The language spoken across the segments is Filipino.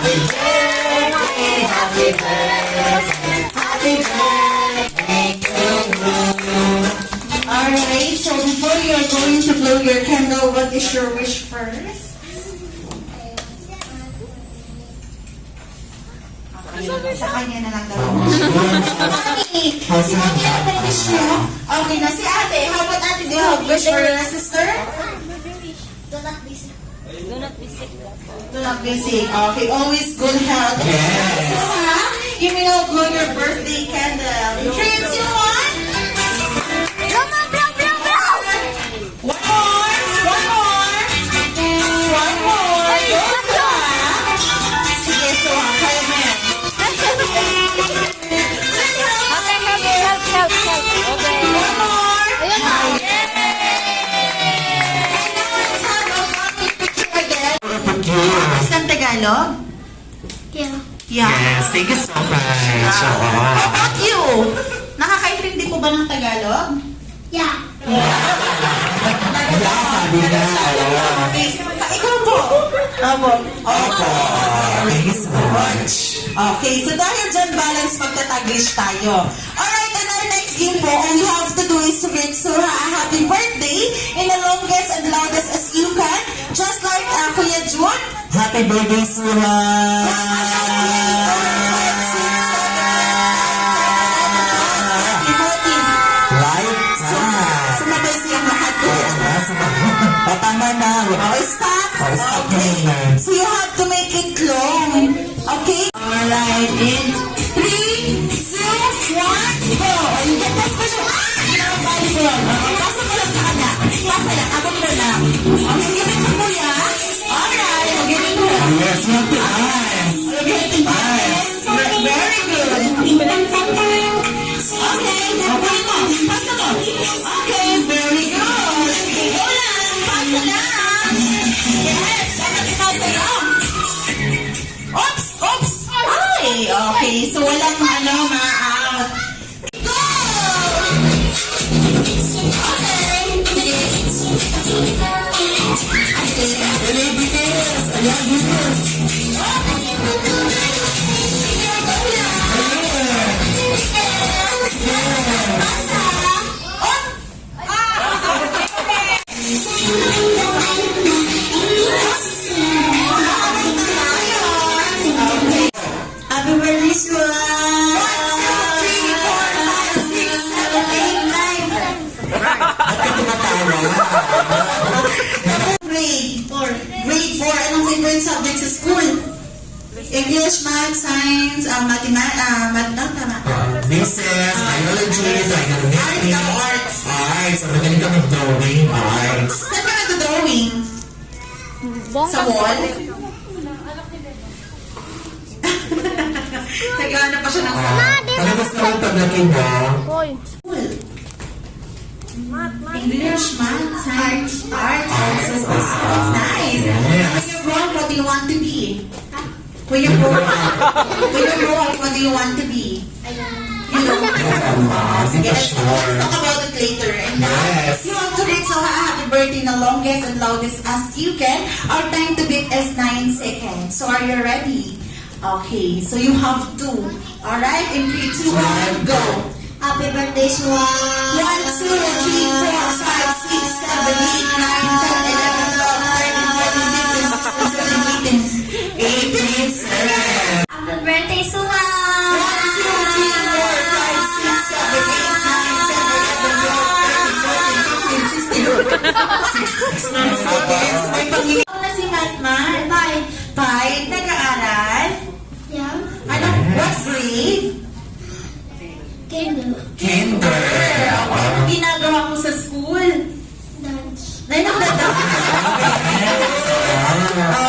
Happy birthday, happy birthday, happy birthday to you. Alright, so before you're going to blow your candle, what is your wish first? Sa kanya na lang daw. Mami, si Mami ano ba wish nyo? Okay na si ate. How about ate? Do you have wish for your sister? Do not be sick. Do not be sick. Do not be sick. Okay, always good health. Yes. So ha, you may now blow your birthday candle. 3, 2, 1. One more. One more. One more. Go ha. Sige, so ha, kaya mo yan. Help. Okay. One more. Ayun na. Isang Tagalog? Yeah. Yeah. Yes, thank you so much. How about you? Nakakaintindi ko ba ng Tagalog? Yeah. Sabi na, Okay, ikaw po. Opo. Opo. Thank you so much. Okay, so dahil dyan balance magtataglish tayo. Alright, and our next game po, all you have to do is to make Surah a happy birthday in the longest and loudest as you can. Just like Kuya Jun. Happy birthday, Surah! Lifetime! Sumabay siyang lahat ko. O, tama na. Stop. Stop Okay. na. So you have to make it long. Okay? Alright, in 3, 2, 1, go! You get this question. Kinakabali ko yun. Pasa ko lang sa kanya. Pasa lang. Abot mo lang. Okay, gawin mo po yan. Alright, gawin mo. Yes, you have to eyes. Very good. Okay, okay mo. Pasa mo. Okay, very good. Go lang. Pasa lang. Yes, dapat pasa lang. Oops, oops. Ay, okay. So walang ma-out. Go! Celebrities! Ayan, business! Happy birthday, Shua! 1, 2, 3, 4, 5, 6, 7, 8, 9. Ba't ka tumatawa? Grade 4. Grade 4. Anong favorite subject sa school? English, Math, Science, tama. Business, biology, Arts trigonometry. daw, arts. Arts. Magaling ka mag-drawing. Arts. Saan ka nag-drawing? Sa wall? Naghahanap pa siya ng Ano gusto mong paglaki mo? Hoy. school. English, Math, Science, Arts. That's nice. When you grow up, what do you want to be? When you grow up, what do you want to be? You don't know. Sige, Yes, let's talk about it later. And now, Yes. you want to read so happy birthday the longest and loudest as you can. Our time to beat is 9 seconds. So are you ready? Okay, so you have 2. Alright, in 3, 2, 1, go. Happy birthday, Shua. 1, 2, 3, 4, 5, 6, 7, 8, 9, 10, 11, 12, 13, 14, 15, 16, 17, 18, 7. Happy birthday, Shua. 1, 2, 3, 4, 5, 6, 7, 8, 9, 10, 11, 12, 13, 14, 15, 16. 6 seconds. May pangingin na si Matman. 5. Nag-aaral? Yeah. Ano? What grade? Kindle. Kinder. Anong ginagawa ko sa school? Dance. Ay, nagdadaan.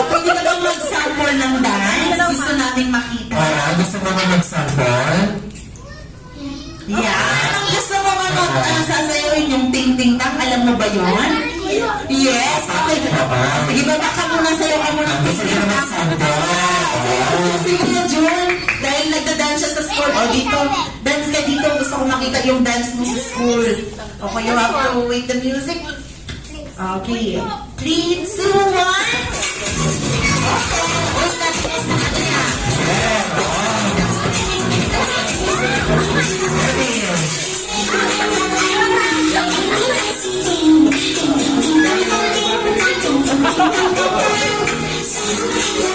Pwede ka bang mag-sample ng dance? Gusto nating makita. Gusto mo na mag-sample? Yeah. Anong gusto mo sasayawin yung ting-ting-tang? Alam mo ba yun? Yes. Okay. Sige ba, baka muna sayo ka muna. Gusto niya na mag-sample? Sige na, Jun. Dahil nagda-dance siya sa school. O, dito. Dance ka dito. Gusto ko makita yung dance mo sa school. Okay, you have to wait the music. Okay. 3, 2, 1. Okay.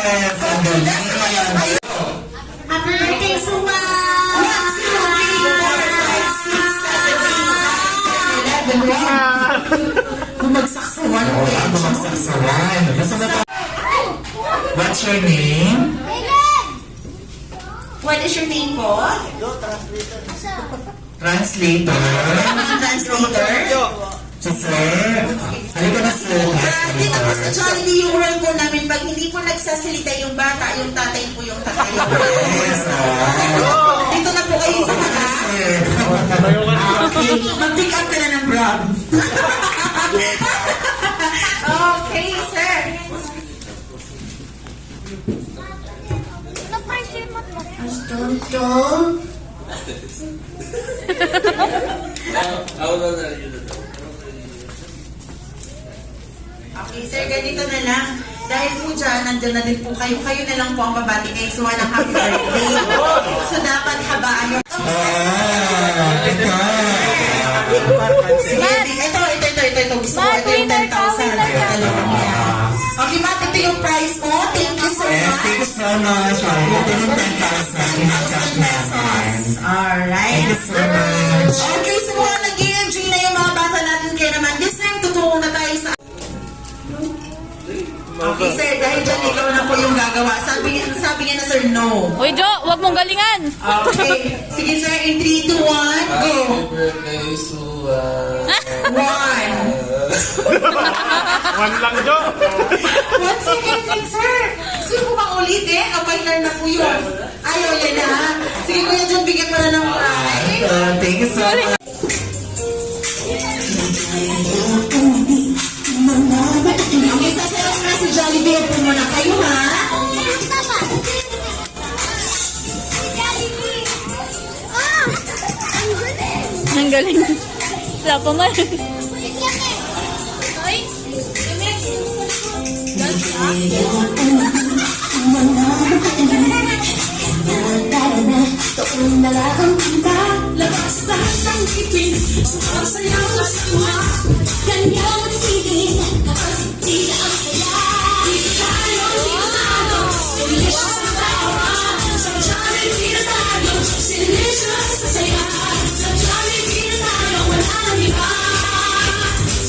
Yes, ang galing. Happy birthday, Suma! Bumagsak sa one. Oo, ang magsaksawan. Basta na to. What's your name? What is your name po? Translator. Translator? So, sir. Halika na, sir. Grabe, tapos na Jollibee yung role po namin. Pag hindi po nagsasalita yung bata, yung tatay po yung tatay. Yes, Dito na po kayo sa harap. sir. Okay, mag-pick up ka na ng Rob. Okay, sir. Tonto. Okay, sir, ganito na lang. Dahil po dyan, nandun na din po kayo. Kayo na lang po ang babati kay Suwan ng happy birthday. So, dapat habaan yung... Sige, ito. Gusto ko, ito yung 10,000. Okay, ma'am, ito yung price mo. Thank you so Yes, much. thank you so much. Ito yung 10,000. Inacap namin. Alright. Thank you so much. Okay, so mukhang nag-i-enjoy na yung mga bata natin. Kaya naman, this time, tutulong na tayo sa... Okay, sir, dahil dyan, ikaw na po yung gagawa. Sabi niya na, sir, no. Uy, Jo, wag mong galingan. Okay. Sige, sir, in 3, 2, 1, go. Birthday, Suwan. 1. One lang, Jo. One second lang, sir. Gusto ko bang ulitin? Partner na po yun. Ayaw yan na, ha? Sige, Kuya John, bigyan mo na ng prize. Thank you so much. Okay, sasayaw na si Jollibee. Upo muna kayo, ha? Ang galing. Wala pa man. Labas lahat ng ngipin, sumasayaw sa sama. Kanyang tigil, kapag di na ang saya. Di tayo tinalo, delicious ang tawa. Sa Jollibee na tayo, delicious sa saya. Sa Jollibee na tayo, wala nang iba.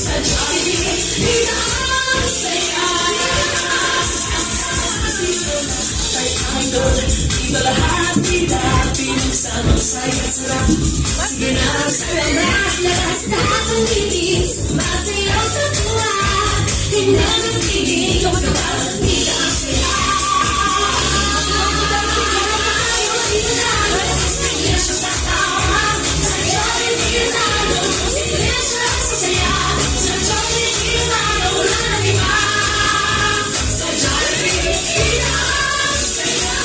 Sa Jollibee, di na ang saya. Dito lahat dati sama saya sarap. Sige na saya na, labas lahat ang ngipin, sumasayaw sa tuwa. Tingnan ang tigil, kapag di na ang saya. Delicious sa tawa, sa Jollibee na tayo, delicious sa saya. Sa Jollibee na tayo, wala nang iba. Sa Jollibee, di na ang saya.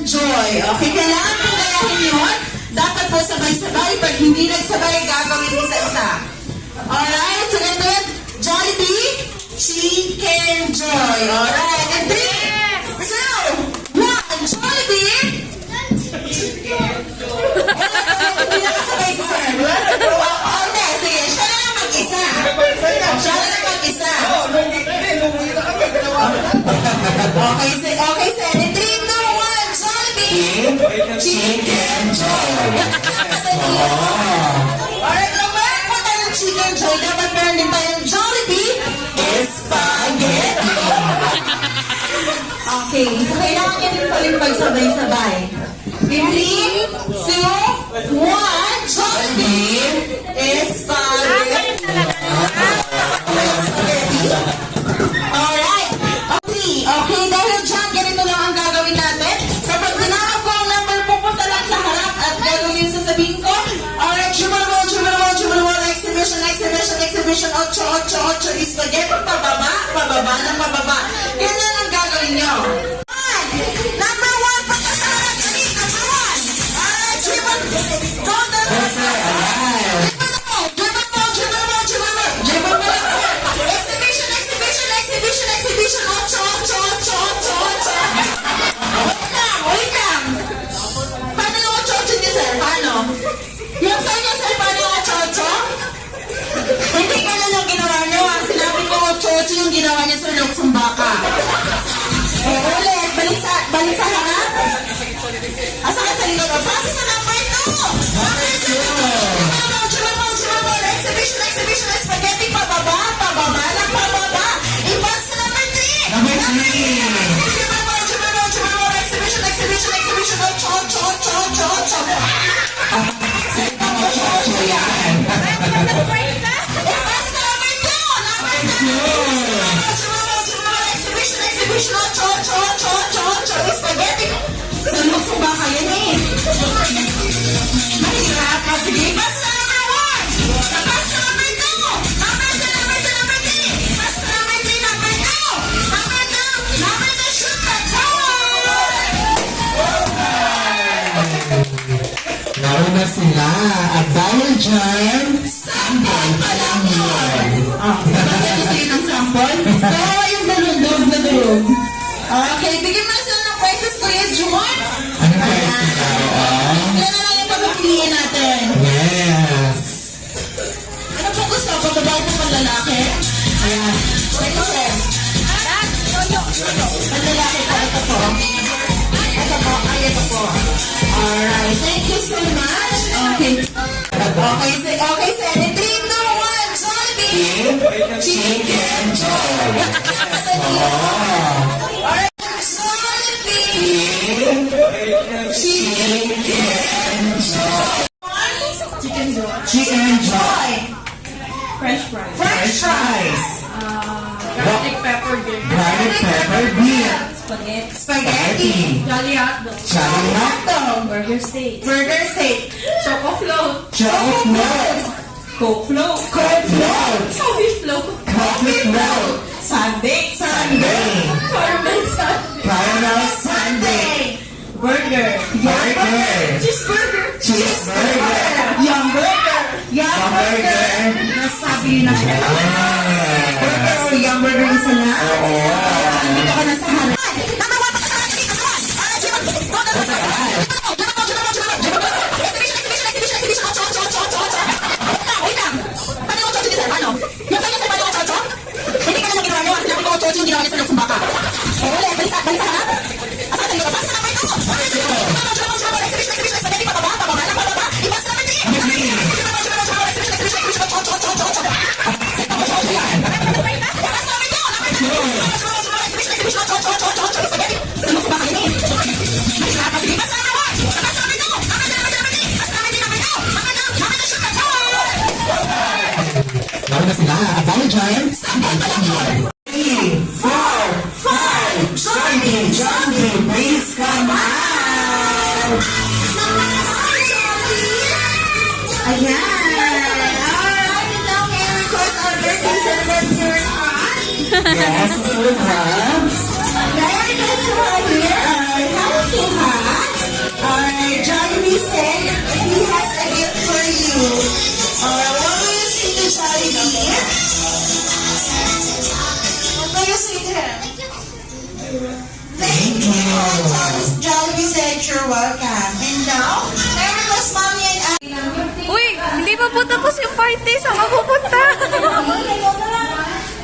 Joy. Okay, kailangan kong gayahin yun. Dapat po sabay-sabay. Pag hindi nagsabay, gagawin isa-isa. Alright, so ganito. Jollibee, Chicken Joy. Alright, and 3, 2, 1, Jollibee. Hindi na kasabay si Sir. Okay, sige. Siya na lang mag-isa. Siya na lang mag-isa. Okay, sir. In 3, 2, 1, Jollibee. Chicken Joy. Alright, kung meron po tayong Chicken Joy, dapat meron din tayong Jollibee. Spaghetti. Okay, so kailangan niya din paling pagsabay-sabay. In 3, 2, 1, Jollibee. Spaghetti. Alright. Okay, dahil dyan, ganito lang ang gagawin natin. Kapag tinawag ko ang number, pupunta lang sa harap at gagawin yung sasabihin ko. Alright, Jumalwal, exhibition, 8, spaghetti, pababa, ng pababa. Ganyan ang gagawin nyo. Number 1, punta sa harap, dali, number 1. Alright, Jumal, go down. Exhibition, 8. Wait lang. Paano yung 8 niya, sir? Paano? Yung sa inyo, sir, paano yung 8? Hindi ka lang yung ginawa niyo. Sinabi ko 8 yung ginawa niya, sir, luksong baka. Ulit. Balik sa harap. Asa ka sa likod? Pasa sa number 2. Exhibition, spaghetti, pababa, ng pababa. Ipas sa number 3. Number 3. Exhibition, 8. Spaghetti. Sa luksong baka yan eh. Mahirap. Sige, ipas sa number 1. Ipas sa number 2. Number 3. Ipas sa number 3, number 2. Number 2, shoot that power. Nauna sila. At dahil dyan, sample pa lang yun. Gusto yun ang sample? Kawawa yung dalundog na durog. Okay, bigyan mo na sila ng prices, Kuya Jun. Ano pa yung sila? Yan na lang yung pagpapiliin natin. Yes. Ano po gusto? Pagbabaw po pang lalaki? Ayan. Ito, sir. Pang lalaki po, ito po. Ito po. Alright, thank you so much. Okay. Okay, sir. In 3, 2, 1, Jollibee. Chicken Joy. Alright, Jollibee. Chicken Joy. Fresh fries. French fries. Garlic pepper beer. Garlic pepper beer. Spaghetti. Spaghetti. Jolly hot dog. Jolly hot dog. Burger steak. Burger steak. Choco float. Choco float. Coke float. Coke float. Coffee float. Coffee float. Sunday. Sunday. Caramel sundae. Caramel Sunday. Burger. Burger. Cheeseburger. Cheeseburger. Yum burger. Yum burger. Nasabi yun na siya. Burger o yum burger isa na? Oo. Dito ka na sa harap. Nauna sila. At dahil dyan, sample pa lang yun. 3, 4, 5. Johnny, please come out. Ayan. Alright, and now may I request our birthday celebrant Yes, susunod ha. May I request her here. How is you, ha? to him. Thank you. Jollibee said you're welcome. And now, there goes Mommy and I. Uy, hindi pa po tapos yung party. Saan ka pupunta?